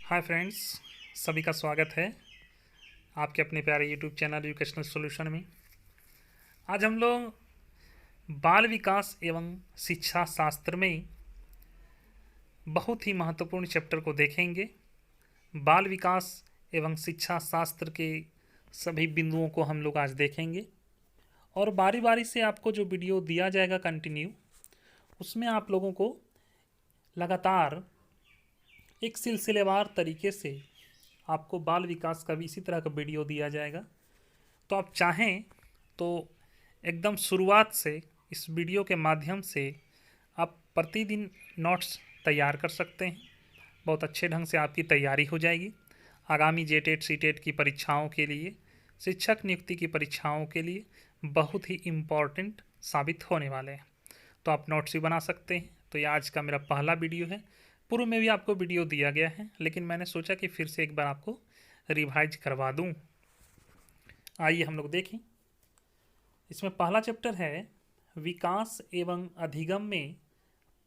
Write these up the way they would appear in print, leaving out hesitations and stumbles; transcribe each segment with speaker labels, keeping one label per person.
Speaker 1: Hi friends, सभी का स्वागत है आपके अपने प्यारे यूट्यूब चैनल एजुकेशनल सॉल्यूशन में। आज हम लोग बाल विकास एवं शिक्षा शास्त्र में बहुत ही महत्वपूर्ण चैप्टर को देखेंगे। बाल विकास एवं शिक्षा शास्त्र के सभी बिंदुओं को हम लोग आज देखेंगे और बारी बारी से आपको जो वीडियो दिया जाएगा कंटिन्यू, उसमें आप लोगों को लगातार एक सिलसिलेवार तरीके से आपको बाल विकास का भी इसी तरह का वीडियो दिया जाएगा। तो आप चाहें तो एकदम शुरुआत से इस वीडियो के माध्यम से आप प्रतिदिन नोट्स तैयार कर सकते हैं। बहुत अच्छे ढंग से आपकी तैयारी हो जाएगी। आगामी जेटेट सीटेट की परीक्षाओं के लिए, शिक्षक नियुक्ति की परीक्षाओं के लिए बहुत ही इम्पॉर्टेंट साबित होने वाले हैं। तो आप नोट्स भी बना सकते हैं। तो ये आज का मेरा पहला वीडियो है। पूर्व में भी आपको वीडियो दिया गया है, लेकिन मैंने सोचा कि फिर से एक बार आपको रिवाइज करवा दूं। आइए हम लोग देखें। इसमें पहला चैप्टर है विकास एवं अधिगम में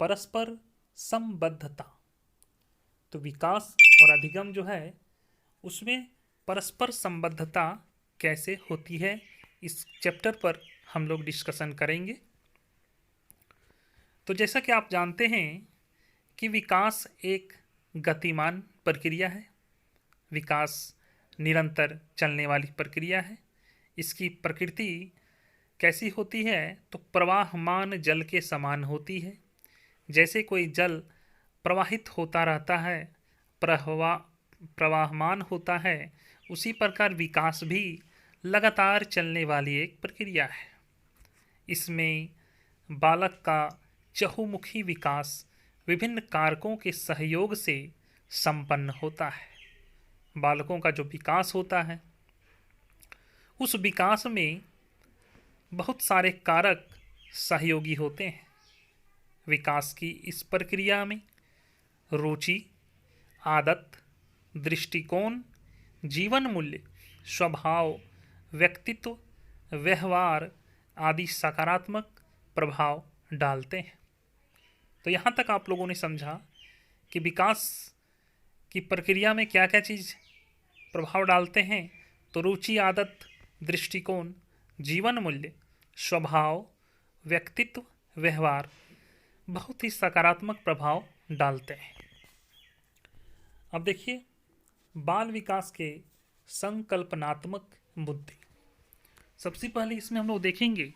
Speaker 1: परस्पर संबद्धता। तो विकास और अधिगम जो है उसमें परस्पर संबद्धता कैसे होती है, इस चैप्टर पर हम लोग डिस्कशन करेंगे। तो जैसा कि आप जानते हैं कि विकास एक गतिमान प्रक्रिया है। विकास निरंतर चलने वाली प्रक्रिया है। इसकी प्रकृति कैसी होती है? तो प्रवाहमान जल के समान होती है। जैसे कोई जल प्रवाहित होता रहता है, प्रवाहमान होता है, उसी प्रकार विकास भी लगातार चलने वाली एक प्रक्रिया है। इसमें बालक का चहुमुखी विकास विभिन्न कारकों के सहयोग से संपन्न होता है। बालकों का जो विकास होता है उस विकास में बहुत सारे कारक सहयोगी होते हैं। विकास की इस प्रक्रिया में रुचि, आदत, दृष्टिकोण, जीवन मूल्य, स्वभाव, व्यक्तित्व, व्यवहार आदि सकारात्मक प्रभाव डालते हैं। तो यहाँ तक आप लोगों ने समझा कि विकास की प्रक्रिया में क्या क्या चीज़ प्रभाव डालते हैं। तो रुचि, आदत, दृष्टिकोण, जीवन मूल्य, स्वभाव, व्यक्तित्व, व्यवहार बहुत ही सकारात्मक प्रभाव डालते हैं। अब देखिए बाल विकास के संकल्पनात्मक मुद्दे। सबसे पहले इसमें हम लोग देखेंगे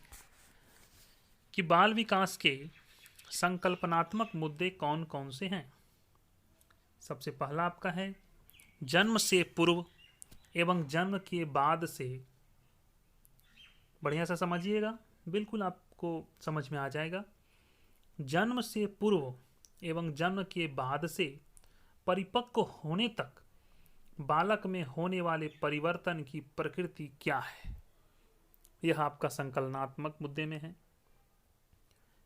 Speaker 1: कि बाल विकास के संकल्पनात्मक मुद्दे कौन कौन से हैं। सबसे पहला आपका है जन्म से पूर्व एवं जन्म के बाद से। बढ़िया से समझिएगा, बिल्कुल आपको समझ में आ जाएगा। जन्म से पूर्व एवं जन्म के बाद से परिपक्व होने तक बालक में होने वाले परिवर्तन की प्रकृति क्या है, यह आपका संकलनात्मक मुद्दे में है।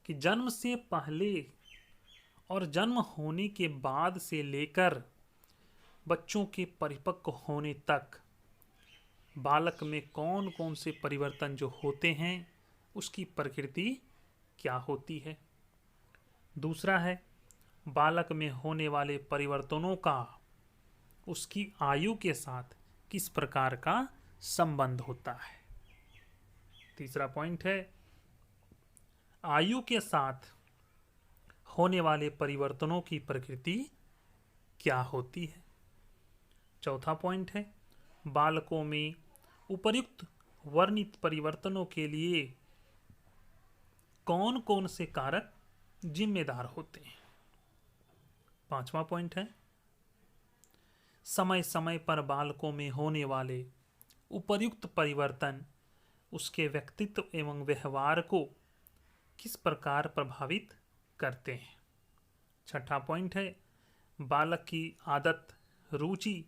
Speaker 1: कि जन्म से पहले और जन्म होने के बाद से लेकर बच्चों के परिपक्व होने तक बालक में कौन कौन से परिवर्तन जो होते हैं उसकी प्रकृति क्या होती है। दूसरा है बालक में होने वाले परिवर्तनों का उसकी आयु के साथ किस प्रकार का संबंध होता है। तीसरा पॉइंट है आयु के साथ होने वाले परिवर्तनों की प्रकृति क्या होती है। चौथा पॉइंट है बालकों में उपर्युक्त वर्णित परिवर्तनों के लिए कौन कौन से कारक जिम्मेदार होते हैं। पांचवा पॉइंट है समय समय पर बालकों में होने वाले उपर्युक्त परिवर्तन उसके व्यक्तित्व एवं व्यवहार को किस प्रकार प्रभावित करते हैं। छठा पॉइंट है बालक की आदत, रुचि,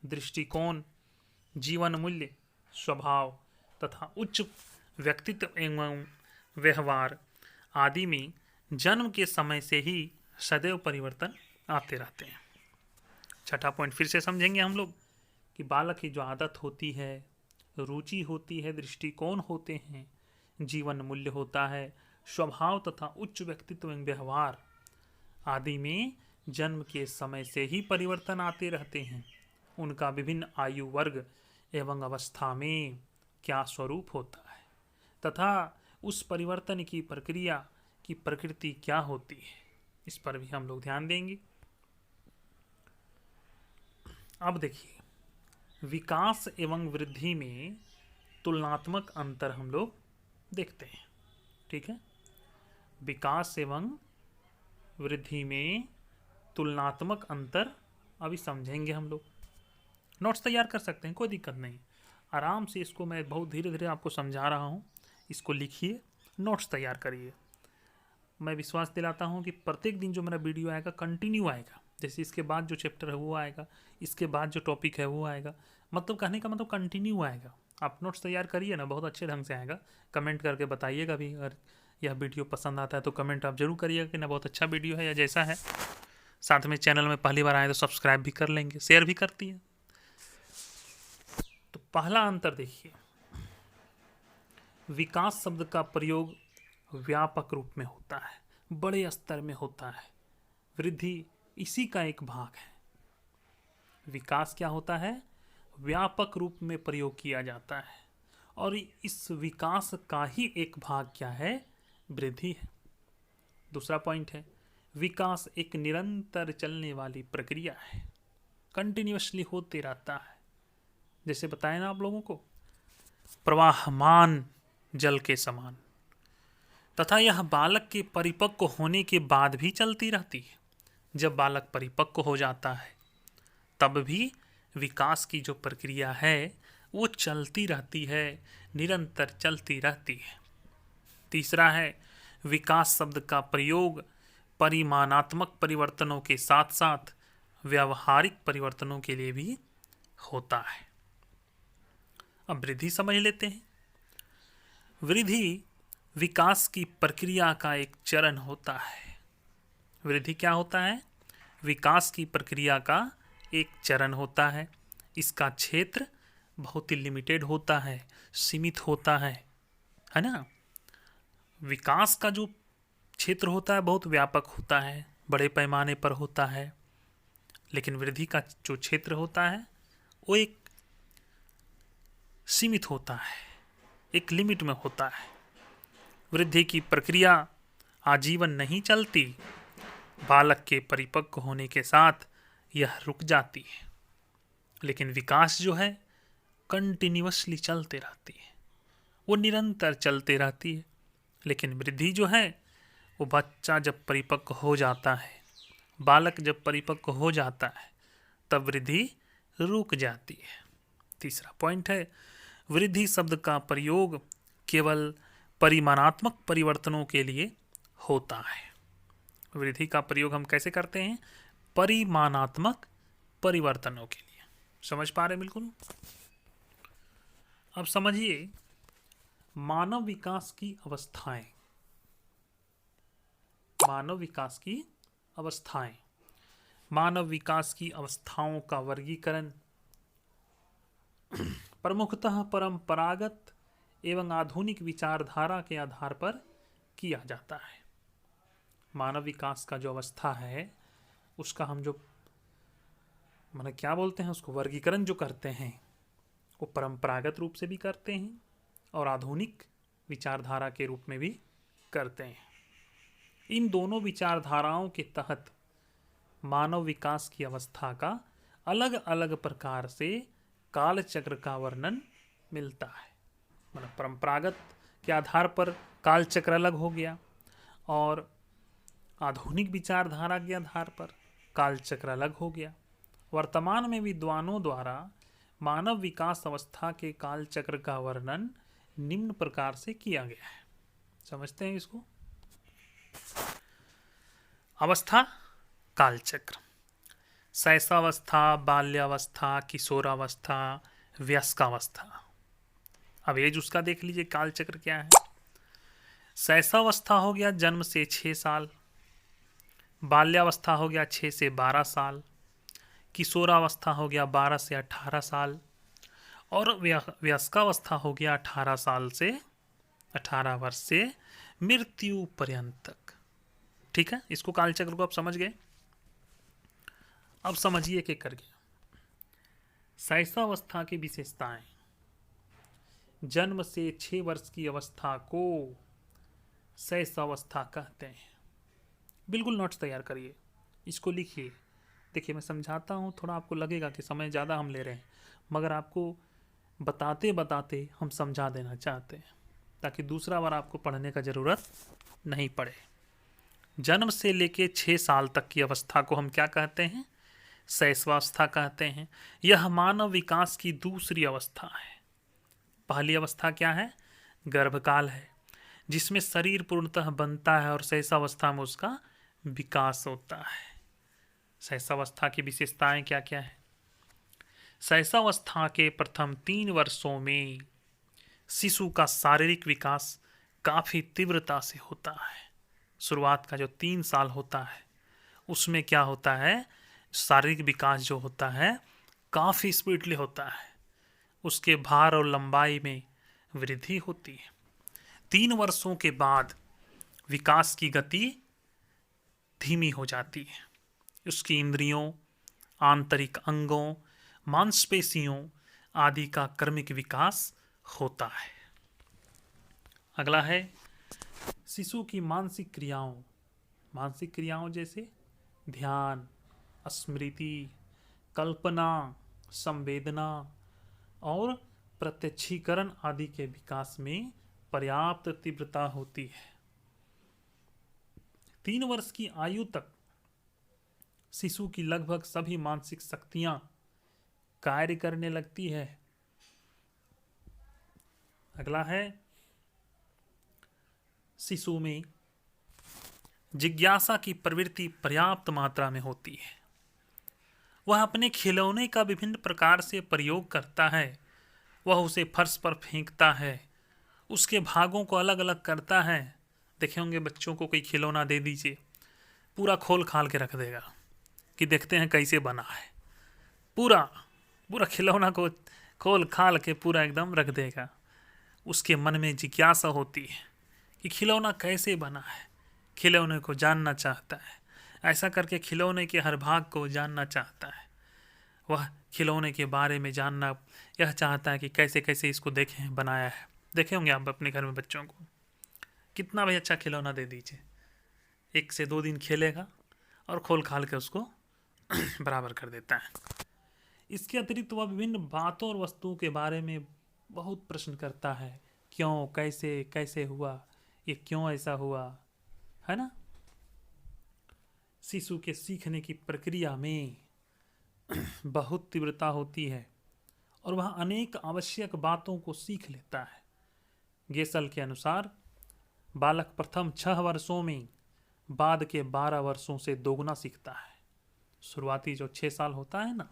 Speaker 1: दृष्टिकोण, जीवन मूल्य, स्वभाव तथा उच्च व्यक्तित्व एवं व्यवहार आदि में जन्म के समय से ही सदैव परिवर्तन आते रहते हैं। छठा पॉइंट फिर से समझेंगे हम लोग कि बालक की जो आदत होती है, रुचि होती है, दृष्टिकोण होते हैं, जीवन मूल्य होता है, स्वभाव तथा उच्च व्यक्तित्व एवं व्यवहार आदि में जन्म के समय से ही परिवर्तन आते रहते हैं, उनका विभिन्न आयु वर्ग एवं अवस्था में क्या स्वरूप होता है तथा उस परिवर्तन की प्रक्रिया की प्रकृति क्या होती है, इस पर भी हम लोग ध्यान देंगे। अब देखिए, विकास एवं वृद्धि में तुलनात्मक अंतर हम लोग देखते हैं। ठीक है, विकास एवं वृद्धि में तुलनात्मक अंतर अभी समझेंगे हम लोग। नोट्स तैयार कर सकते हैं, कोई दिक्कत नहीं, आराम से इसको मैं बहुत धीरे धीरे आपको समझा रहा हूँ। इसको लिखिए, नोट्स तैयार करिए। मैं विश्वास दिलाता हूँ कि प्रत्येक दिन जो मेरा वीडियो आएगा कंटिन्यू आएगा। जैसे इसके बाद जो चैप्टर है वो आएगा, इसके बाद जो टॉपिक है वो आएगा, मतलब कहने का मतलब कंटिन्यू आएगा। आप नोट्स तैयार करिए ना, बहुत अच्छे ढंग से आएगा। कमेंट करके बताइएगा भी, अगर यह वीडियो पसंद आता है तो कमेंट आप जरूर करिएगा कि ना बहुत अच्छा वीडियो है या जैसा है। साथ में चैनल में पहली बार आए तो सब्सक्राइब भी कर लेंगे, शेयर भी करती है। तो पहला अंतर देखिए, विकास शब्द का प्रयोग व्यापक रूप में होता है, बड़े स्तर में होता है। वृद्धि इसी का एक भाग है। विकास क्या होता है, व्यापक रूप में प्रयोग किया जाता है, और इस विकास का ही एक भाग क्या है, वृद्धि है। दूसरा पॉइंट है, विकास एक निरंतर चलने वाली प्रक्रिया है, कंटिन्यूअसली होते रहता है। जैसे बताया ना आप लोगों को, प्रवाहमान जल के समान, तथा यह बालक के परिपक्व होने के बाद भी चलती रहती है। जब बालक परिपक्व हो जाता है तब भी विकास की जो प्रक्रिया है वो चलती रहती है, निरंतर चलती रहती है। तीसरा है, विकास शब्द का प्रयोग परिमाणात्मक परिवर्तनों के साथ साथ व्यावहारिक परिवर्तनों के लिए भी होता है। अब वृद्धि समझ लेते हैं। वृद्धि विकास की प्रक्रिया का एक चरण होता है। वृद्धि क्या होता है, विकास की प्रक्रिया का एक चरण होता है। इसका क्षेत्र बहुत ही लिमिटेड होता है, सीमित होता है ना। विकास का जो क्षेत्र होता है बहुत व्यापक होता है, बड़े पैमाने पर होता है, लेकिन वृद्धि का जो क्षेत्र होता है वो एक सीमित होता है, एक लिमिट में होता है। वृद्धि की प्रक्रिया आजीवन नहीं चलती, बालक के परिपक्व होने के साथ यह रुक जाती है। लेकिन विकास जो है कंटिन्यूअसली चलते रहती है, वो निरंतर चलते रहती है। लेकिन वृद्धि जो है वो बच्चा जब परिपक्व हो जाता है, बालक जब परिपक्व हो जाता है तब वृद्धि रुक जाती है। तीसरा पॉइंट है, वृद्धि शब्द का प्रयोग केवल परिमाणात्मक परिवर्तनों के लिए होता है। वृद्धि का प्रयोग हम कैसे करते हैं, परिमाणात्मक परिवर्तनों के लिए। समझ पा रहे बिल्कुल। अब समझिए मानव विकास की अवस्थाएं। मानव विकास की अवस्थाएं, मानव विकास की अवस्थाओं का वर्गीकरण प्रमुखतः परंपरागत एवं आधुनिक विचारधारा के आधार पर किया जाता है। मानव विकास का जो अवस्था है उसका हम जो माने क्या बोलते हैं, उसको वर्गीकरण जो करते हैं वो परंपरागत रूप से भी करते हैं और आधुनिक विचारधारा के रूप में भी करते हैं। इन दोनों विचारधाराओं के तहत मानव विकास की अवस्था का अलग अलग प्रकार से काल चक्र का वर्णन मिलता है। मतलब परंपरागत के आधार पर काल चक्र अलग हो गया और आधुनिक विचारधारा के आधार पर काल चक्र अलग हो गया। वर्तमान में विद्वानों द्वारा मानव विकास अवस्था के काल चक्र का वर्णन निम्न प्रकार से किया गया है। समझते हैं इसको। अवस्था काल चक्र, शैशवावस्था, बाल्यावस्था, किशोरावस्था, वयस्कावस्था। अब एज उसका देख लीजिए काल चक्र क्या है। शैशवावस्था हो गया जन्म से 6 साल, बाल्यावस्था हो गया 6 से 12 साल, किशोरावस्था हो गया 12 से 18 साल और वयस्कावस्था हो गया 18 साल से 18 वर्ष से मृत्यु पर्यंत तक। ठीक है, इसको काल चक्र को आप समझ गए। अब समझिए कि कर गया। शैशवावस्था की विशेषताएं। जन्म से 6 वर्ष की अवस्था को शैशवावस्था कहते हैं। बिल्कुल नोट्स तैयार करिए, इसको लिखिए। देखिए मैं समझाता हूँ, थोड़ा आपको लगेगा कि समय ज़्यादा हम ले रहे हैं, मगर आपको बताते बताते हम समझा देना चाहते हैं ताकि दूसरा बार आपको पढ़ने का ज़रूरत नहीं पड़े। जन्म से लेके 6 साल तक की अवस्था को हम क्या कहते हैं? शैशवावस्था कहते हैं। यह मानव विकास की दूसरी अवस्था है। पहली अवस्था क्या है? गर्भकाल है, जिसमें शरीर पूर्णतः बनता है और शैशवावस्था में उसका विकास होता है। शैशवावस्था की विशेषताएं क्या क्या है? शैशवावस्था के प्रथम 3 वर्षों में शिशु का शारीरिक विकास काफ़ी तीव्रता से होता है। शुरुआत का जो 3 साल होता है उसमें क्या होता है? शारीरिक विकास जो होता है काफ़ी स्पीडली होता है। उसके भार और लंबाई में वृद्धि होती है। 3 वर्षों के बाद विकास की गति धीमी हो जाती है। उसकी इंद्रियों, आंतरिक अंगों, मांसपेशियों आदि का क्रमिक विकास होता है। अगला है शिशु की मानसिक क्रियाओं। मानसिक क्रियाओं जैसे ध्यान, स्मृति, कल्पना, संवेदना और प्रत्यक्षीकरण आदि के विकास में पर्याप्त तीव्रता होती है। 3 वर्ष की आयु तक शिशु की लगभग सभी मानसिक शक्तियां कार्य करने लगती है। अगला है शिशु में जिज्ञासा की प्रवृत्ति पर्याप्त मात्रा में होती है। वह अपने खिलौने का विभिन्न प्रकार से प्रयोग करता है। वह उसे फर्श पर फेंकता है, उसके भागों को अलग अलग करता है। देखे होंगे बच्चों को कोई खिलौना दे दीजिए, पूरा खोल खाल के रख देगा कि देखते हैं कैसे बना है। पूरा पूरा खिलौना को खोल खाल के पूरा एकदम रख देगा। उसके मन में जिज्ञासा होती है कि खिलौना कैसे बना है, खिलौने को जानना चाहता है। ऐसा करके खिलौने के हर भाग को जानना चाहता है। वह खिलौने के बारे में जानना यह चाहता है कि कैसे कैसे इसको देखें बनाया है। देखे होंगे आप अपने घर में बच्चों को, कितना भी अच्छा खिलौना दे दीजिए, 1 से 2 दिन खेलेगा और खोल खाल के उसको बराबर कर देता है। इसके अतिरिक्त वह विभिन्न बातों और वस्तुओं के बारे में बहुत प्रश्न करता है। क्यों, कैसे, कैसे हुआ, ये क्यों ऐसा हुआ, है ना। शिशु के सीखने की प्रक्रिया में बहुत तीव्रता होती है और वह अनेक आवश्यक बातों को सीख लेता है। गेसल के अनुसार बालक प्रथम 6 वर्षों में बाद के 12 वर्षों से दोगुना सीखता है। शुरुआती जो 6 साल होता है ना,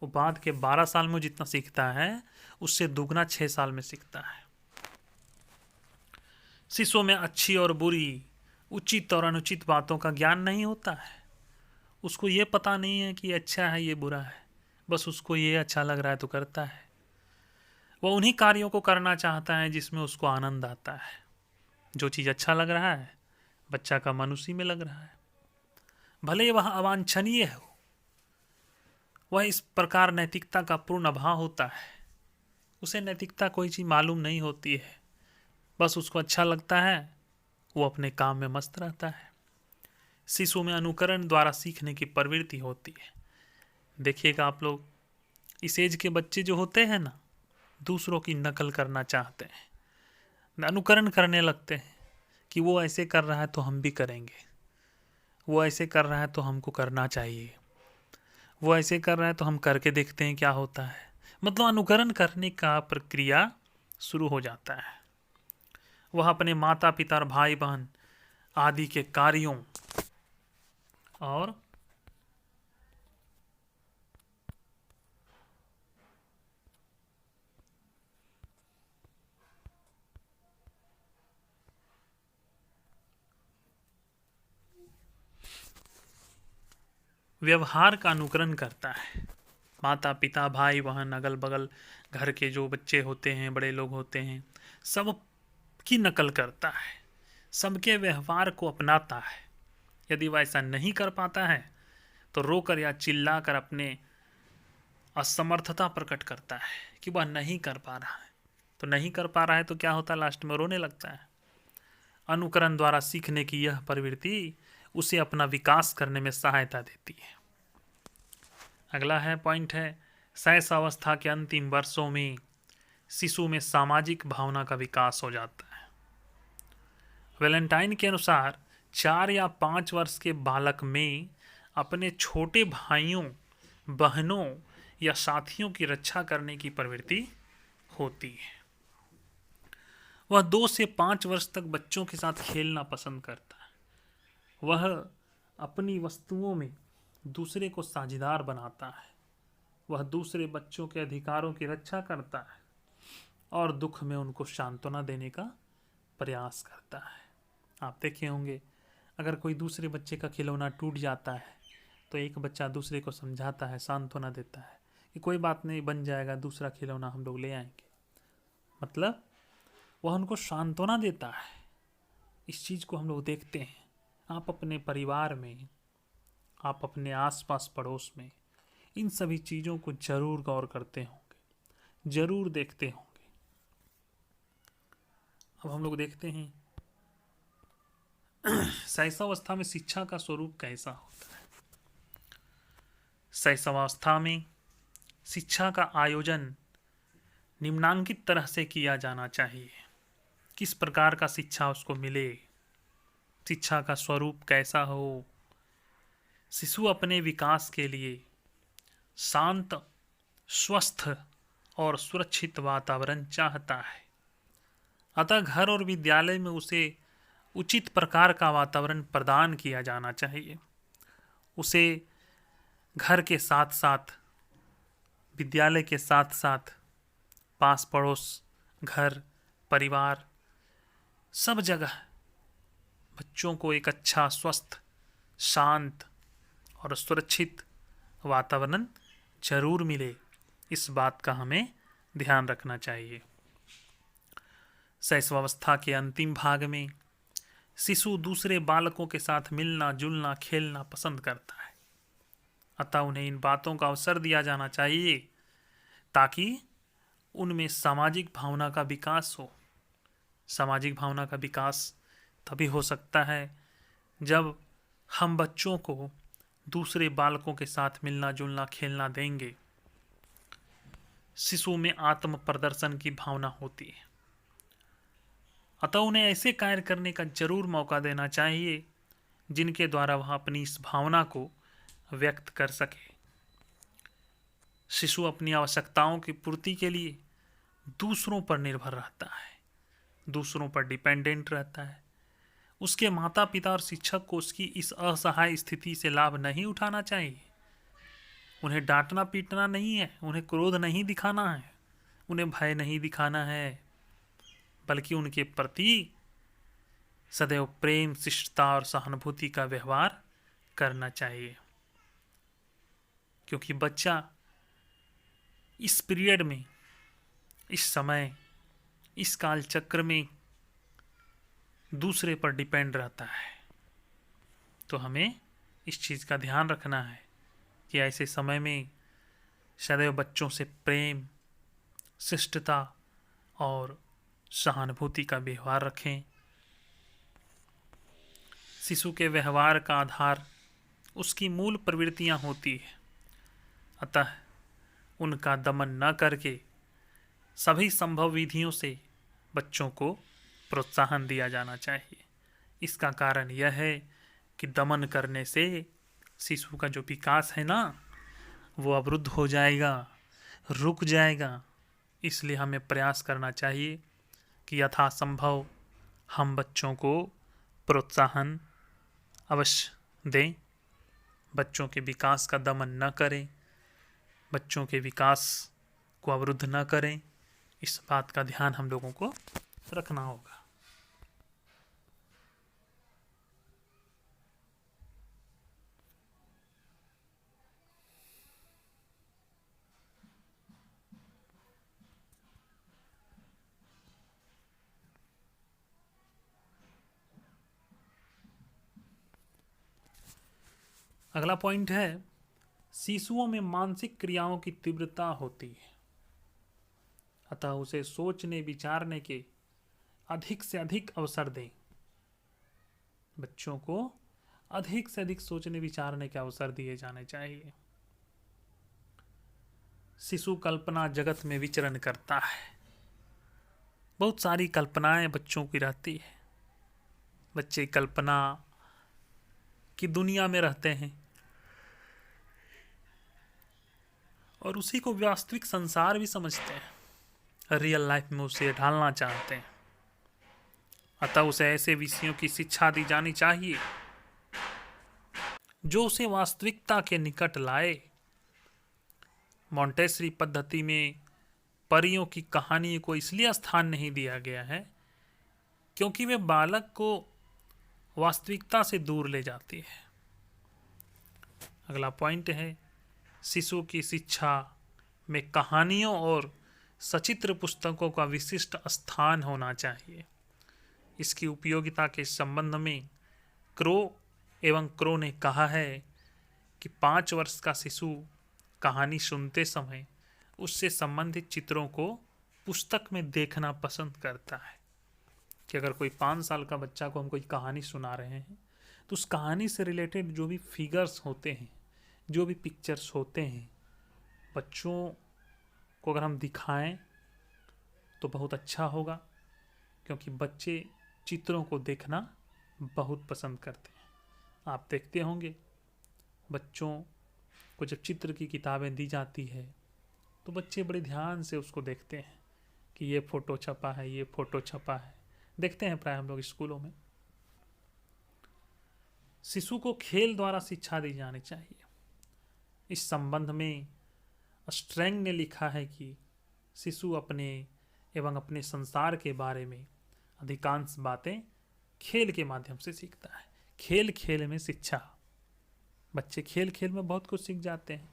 Speaker 1: वो बाद के 12 साल में जितना सीखता है उससे दुगना 6 साल में सीखता है। शिशु में अच्छी और बुरी, उचित और अनुचित बातों का ज्ञान नहीं होता है। उसको ये पता नहीं है कि अच्छा है ये बुरा है, बस उसको ये अच्छा लग रहा है तो करता है। वह उन्हीं कार्यों को करना चाहता है जिसमें उसको आनंद आता है। जो चीज़ अच्छा लग रहा है बच्चा का मन उसी में लग रहा है, भले वह अवांछनीय हो। वह इस प्रकार नैतिकता का पूर्ण अभाव होता है। उसे नैतिकता कोई चीज़ मालूम नहीं होती है, बस उसको अच्छा लगता है, वो अपने काम में मस्त रहता है। शिशु में अनुकरण द्वारा सीखने की प्रवृत्ति होती है। देखिएगा आप लोग, इस एज के बच्चे जो होते हैं ना, दूसरों की नकल करना चाहते हैं, अनुकरण करने लगते हैं कि वो ऐसे कर रहा है तो हम भी करेंगे, वो ऐसे कर रहा है तो हमको करना चाहिए, वो ऐसे कर रहा है तो हम करके देखते हैं क्या होता है। मतलब अनुकरण करने का प्रक्रिया शुरू हो जाता है। वह अपने माता पिता और भाई बहन आदि के कार्यों और व्यवहार का अनुकरण करता है। माता पिता, भाई बहन, अगल बगल घर के जो बच्चे होते हैं, बड़े लोग होते हैं, सब की नकल करता है, सबके व्यवहार को अपनाता है। यदि वह ऐसा नहीं कर पाता है तो रोकर या चिल्लाकर अपने असमर्थता प्रकट करता है कि वह नहीं कर पा रहा है। तो नहीं कर पा रहा है तो क्या होता है, लास्ट में रोने लगता है। अनुकरण द्वारा सीखने की यह प्रवृत्ति उसे अपना विकास करने में सहायता देती है। अगला है पॉइंट है, शैशवावस्था के अंतिम वर्षों में शिशु में सामाजिक भावना का विकास हो जाता है। वैलेंटाइन के अनुसार 4 या 5 वर्ष के बालक में अपने छोटे भाइयों, बहनों या साथियों की रक्षा करने की प्रवृत्ति होती है। वह 2 से 5 वर्ष तक बच्चों के साथ खेलना पसंद करता है। वह अपनी वस्तुओं में दूसरे को साझेदार बनाता है। वह दूसरे बच्चों के अधिकारों की रक्षा करता है और दुख में उनको सांत्वना देने का प्रयास करता है। आप देखे होंगे, अगर कोई दूसरे बच्चे का खिलौना टूट जाता है तो एक बच्चा दूसरे को समझाता है, सांत्वना देता है कि कोई बात नहीं, बन जाएगा, दूसरा खिलौना हम लोग ले आएंगे। मतलब वह उनको सांत्वना देता है। इस चीज़ को हम लोग देखते हैं। आप अपने परिवार में, आप अपने आसपास पड़ोस में इन सभी चीज़ों को जरूर गौर करते होंगे, जरूर देखते होंगे। अब हम लोग देखते हैं शैशवावस्था में शिक्षा का स्वरूप कैसा होता है। शैशवावस्था में शिक्षा का आयोजन निम्नांकित तरह से किया जाना चाहिए। किस प्रकार का शिक्षा उसको मिले, शिक्षा का स्वरूप कैसा हो। शिशु अपने विकास के लिए शांत, स्वस्थ और सुरक्षित वातावरण चाहता है। अतः घर और विद्यालय में उसे उचित प्रकार का वातावरण प्रदान किया जाना चाहिए। उसे घर के साथ साथ, विद्यालय के साथ साथ पास पड़ोस, घर, परिवार, सब जगह बच्चों को एक अच्छा, स्वस्थ, शांत और सुरक्षित वातावरण जरूर मिले। इस बात का हमें ध्यान रखना चाहिए। शैशवावस्था के अंतिम भाग में शिशु दूसरे बालकों के साथ मिलना जुलना, खेलना पसंद करता है। अतः उन्हें इन बातों का अवसर दिया जाना चाहिए ताकि उनमें सामाजिक भावना का विकास हो। सामाजिक भावना का विकास तभी हो सकता है जब हम बच्चों को दूसरे बालकों के साथ मिलना जुलना, खेलना देंगे। शिशु में आत्म प्रदर्शन की भावना होती है। अतः उन्हें ऐसे कार्य करने का जरूर मौका देना चाहिए जिनके द्वारा वह अपनी इस भावना को व्यक्त कर सके। शिशु अपनी आवश्यकताओं की पूर्ति के लिए दूसरों पर निर्भर रहता है, दूसरों पर डिपेंडेंट रहता है। उसके माता पिता और शिक्षक को उसकी इस असहाय स्थिति से लाभ नहीं उठाना चाहिए। उन्हें डांटना पीटना नहीं है, उन्हें क्रोध नहीं दिखाना है, उन्हें भय नहीं दिखाना है, बल्कि उनके प्रति सदैव प्रेम, शिष्टता और सहानुभूति का व्यवहार करना चाहिए। क्योंकि बच्चा इस पीरियड में, इस समय, इस काल चक्र में दूसरे पर डिपेंड रहता है। तो हमें इस चीज़ का ध्यान रखना है कि ऐसे समय में सदैव बच्चों से प्रेम, शिष्टता और सहानुभूति का व्यवहार रखें। शिशु के व्यवहार का आधार उसकी मूल प्रवृत्तियां होती है। अतः उनका दमन न करके सभी संभव विधियों से बच्चों को प्रोत्साहन दिया जाना चाहिए। इसका कारण यह है कि दमन करने से शिशु का जो विकास है ना, वो अवरुद्ध हो जाएगा, रुक जाएगा। इसलिए हमें प्रयास करना चाहिए कि यथासंभव हम बच्चों को प्रोत्साहन अवश्य दें, बच्चों के विकास का दमन न करें, बच्चों के विकास को अवरुद्ध न करें। इस बात का ध्यान हम लोगों को रखना होगा। अगला पॉइंट है शिशुओं में मानसिक क्रियाओं की तीव्रता होती है, अतः उसे सोचने विचारने के अधिक से अधिक अवसर दें। बच्चों को अधिक से अधिक सोचने विचारने के अवसर दिए जाने चाहिए। शिशु कल्पना जगत में विचरण करता है, बहुत सारी कल्पनाएं बच्चों की रहती है। बच्चे कल्पना की दुनिया में रहते हैं और उसी को वास्तविक संसार भी समझते हैं, रियल लाइफ में उसे ढालना चाहते हैं। अतः उसे ऐसे विषयों की शिक्षा दी जानी चाहिए जो उसे वास्तविकता के निकट लाए। मॉन्टेसरी पद्धति में परियों की कहानी को इसलिए स्थान नहीं दिया गया है क्योंकि वे बालक को वास्तविकता से दूर ले जाती है। अगला पॉइंट है शिशु की शिक्षा में कहानियों और सचित्र पुस्तकों का विशिष्ट स्थान होना चाहिए। इसकी उपयोगिता के संबंध में क्रो ने कहा है कि 5 वर्ष का शिशु कहानी सुनते समय उससे संबंधित चित्रों को पुस्तक में देखना पसंद करता है। कि अगर कोई 5 साल का बच्चा को हम कोई कहानी सुना रहे हैं तो उस कहानी से रिलेटेड जो भी फिगर्स होते हैं, जो भी पिक्चर्स होते हैं, बच्चों को अगर हम दिखाएं तो बहुत अच्छा होगा, क्योंकि बच्चे चित्रों को देखना बहुत पसंद करते हैं। आप देखते होंगे बच्चों को जब चित्र की किताबें दी जाती है तो बच्चे बड़े ध्यान से उसको देखते हैं कि ये फ़ोटो छपा है, ये फ़ोटो छपा है, देखते हैं प्राय हम लोग स्कूलों में। शिशु को खेल द्वारा शिक्षा दी जानी चाहिए। इस संबंध में स्ट्रैंग ने लिखा है कि शिशु अपने एवं अपने संसार के बारे में अधिकांश बातें खेल के माध्यम से सीखता है। खेल खेल में शिक्षा। बच्चे खेल खेल में बहुत कुछ सीख जाते हैं।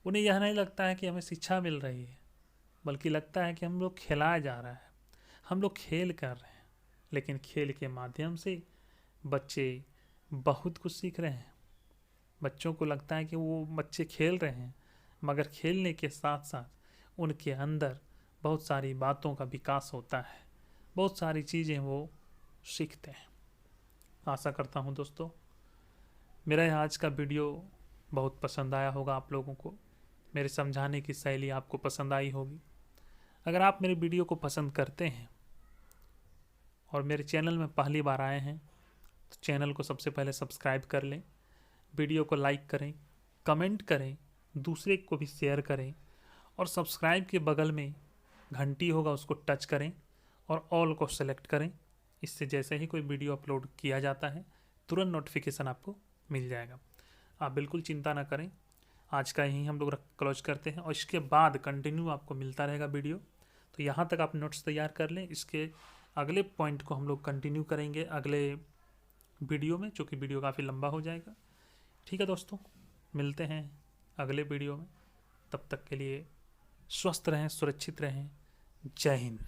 Speaker 1: उन्हें यह नहीं लगता है कि हमें शिक्षा मिल रही है, बल्कि लगता है कि हम लोग खिलाया जा रहा है, हम लोग खेल कर रहे हैं। लेकिन खेल के माध्यम से बच्चे बहुत कुछ सीख रहे हैं। बच्चों को लगता है कि वो बच्चे खेल रहे हैं, मगर खेलने के साथ साथ उनके अंदर बहुत सारी बातों का विकास होता है, बहुत सारी चीज़ें वो सीखते हैं। आशा करता हूँ दोस्तों मेरा यह आज का वीडियो बहुत पसंद आया होगा आप लोगों को। मेरे समझाने की शैली आपको पसंद आई होगी। अगर आप मेरे वीडियो को पसंद करते हैं और मेरे चैनल में पहली बार आए हैं तो चैनल को सबसे पहले सब्सक्राइब कर लें, वीडियो को लाइक करें, कमेंट करें, दूसरे को भी शेयर करें और सब्सक्राइब के बगल में घंटी होगा उसको टच करें और ऑल को सेलेक्ट करें। इससे जैसे ही कोई वीडियो अपलोड किया जाता है तुरंत नोटिफिकेशन आपको मिल जाएगा। आप बिल्कुल चिंता ना करें, आज का यहीं हम लोग क्लोज करते हैं और इसके बाद कंटिन्यू आपको मिलता रहेगा वीडियो। तो यहाँ तक आप नोट्स तैयार कर लें, इसके अगले पॉइंट को हम लोग कंटिन्यू करेंगे अगले वीडियो में, चूँकि वीडियो काफ़ी लंबा हो जाएगा। ठीक है दोस्तों, मिलते हैं अगले वीडियो में। तब तक के लिए स्वस्थ रहें, सुरक्षित रहें। जय हिंद।